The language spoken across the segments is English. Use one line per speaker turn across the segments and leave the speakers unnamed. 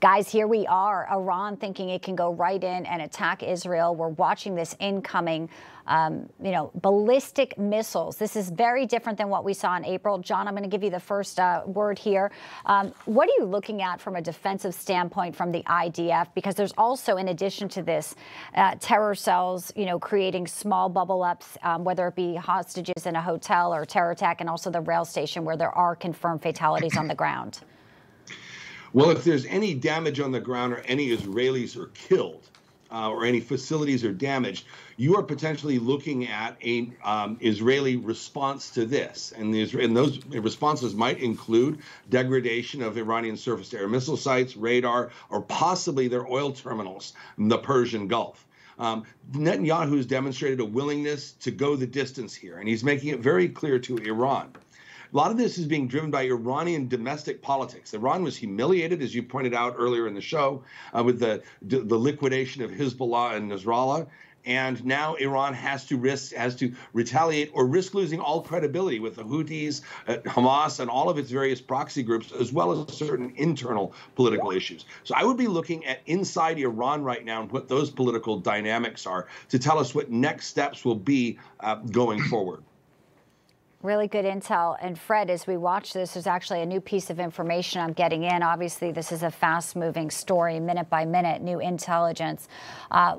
Guys, here we are, Iran thinking it can go right in and attack Israel. We're watching this incoming, ballistic missiles. This is very different than what we saw in April. John, I'm going to give you the first word here. What are you looking at from a defensive standpoint from the IDF? Because there's also, in addition to this, terror cells, creating small bubble ups, whether it be hostages in a hotel or terror attack, and also the rail station where there are confirmed fatalities on the ground.
Well, if there's any damage on the ground or any Israelis are killed or any facilities are damaged, you are potentially looking at a Israeli response to this. And those responses might include degradation of Iranian surface-to-air missile sites, radar, or possibly their oil terminals in the Persian Gulf. Netanyahu has demonstrated a willingness to go the distance here, and he's making it very clear to Iran. A lot of this is being driven by Iranian domestic politics. Iran was humiliated, as you pointed out earlier in the show, with the liquidation of Hezbollah and Nasrallah. And now Iran has to retaliate or risk losing all credibility with the Houthis, Hamas, and all of its various proxy groups, as well as certain internal political issues. So I would be looking at inside Iran right now and what those political dynamics are to tell us what next steps will be going forward.
Really good intel. And Fred, as we watch this, there's actually a new piece of information I'm getting in. Obviously, this is a fast-moving story, minute by minute, new intelligence.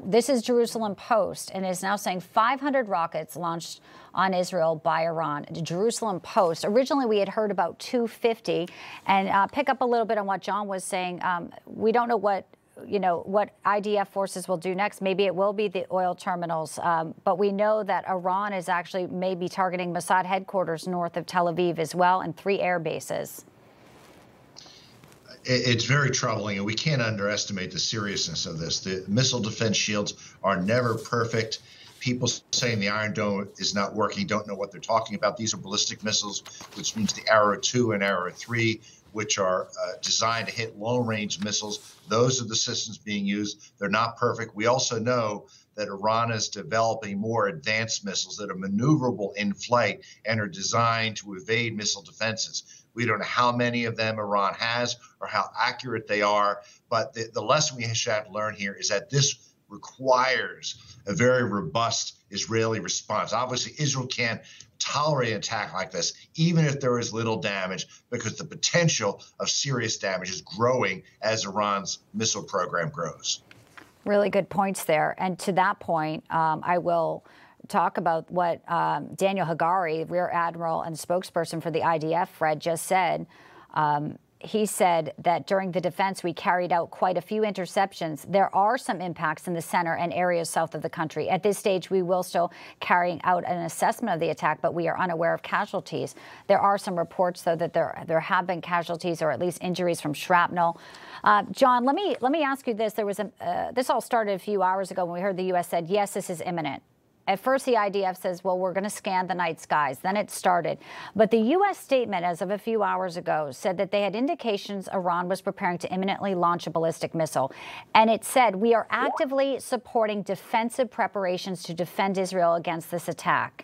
This is Jerusalem Post, and is now saying 500 rockets launched on Israel by Iran. Jerusalem Post. Originally, we had heard about 250. And pick up a little bit on what John was saying. We don't know what IDF forces will do next. Maybe it will be the oil terminals, but we know that Iran is actually maybe targeting Mossad headquarters north of Tel Aviv as well, and 3 air bases.
It's very troubling, and we can't underestimate the seriousness of this. The missile defense shields are never perfect. People saying the Iron Dome is not working don't know what they're talking about. These are ballistic missiles, which means the Arrow 2 and Arrow 3, which are designed to hit long-range missiles. Those are the systems being used. They're not perfect. We also know that Iran is developing more advanced missiles that are maneuverable in flight and are designed to evade missile defenses. We don't know how many of them Iran has or how accurate they are, but the lesson we should learn here is that this requires a very robust Israeli response. Obviously, Israel can't tolerate an attack like this, even if there is little damage, because the potential of serious damage is growing as Iran's missile program grows.
Really good points there. And to that point, I will talk about what Daniel Hagari, Rear Admiral and spokesperson for the IDF, Fred, just said. He said that during the defense, we carried out quite a few interceptions. There are some impacts in the center and areas south of the country. At this stage, we will still carrying out an assessment of the attack, but we are unaware of casualties. There are some reports, though, that there have been casualties or at least injuries from shrapnel. John, let me ask you this. There was this all started a few hours ago when we heard the U.S. said, yes, this is imminent. At first, the IDF says, well, we're going to scan the night skies. Then it started. But the U.S. statement as of a few hours ago said that they had indications Iran was preparing to imminently launch a ballistic missile. And it said, we are actively supporting defensive preparations to defend Israel against this attack.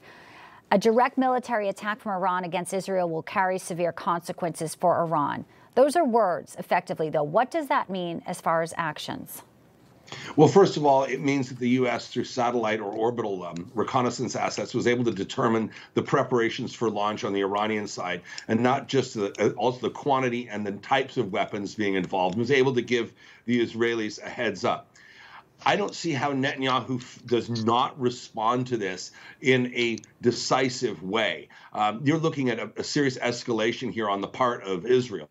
A direct military attack from Iran against Israel will carry severe consequences for Iran. Those are words, effectively, though. What does that mean as far as actions?
Well, first of all, it means that the U.S., through satellite or orbital reconnaissance assets, was able to determine the preparations for launch on the Iranian side, and not just also the quantity and the types of weapons being involved, and was able to give the Israelis a heads up. I don't see how Netanyahu does not respond to this in a decisive way. You're looking at a serious escalation here on the part of Israel.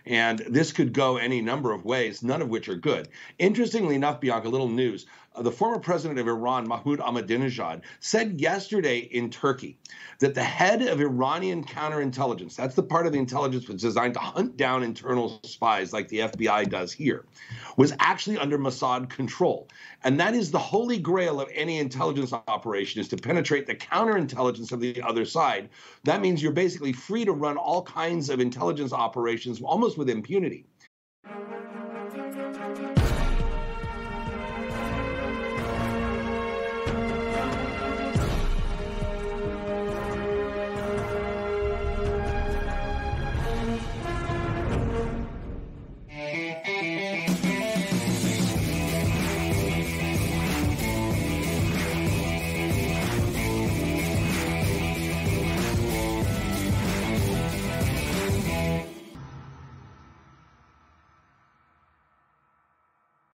And this could go any number of ways, none of which are good. Interestingly enough, Bianca, little news. The former president of Iran, Mahmoud Ahmadinejad, said yesterday in Turkey that the head of Iranian counterintelligence, that's the part of the intelligence that's designed to hunt down internal spies like the FBI does here, was actually under Mossad control. And that is the holy grail of any intelligence operation, is to penetrate the counterintelligence of the other side. That means you're basically free to run all kinds of intelligence operations almost with impunity.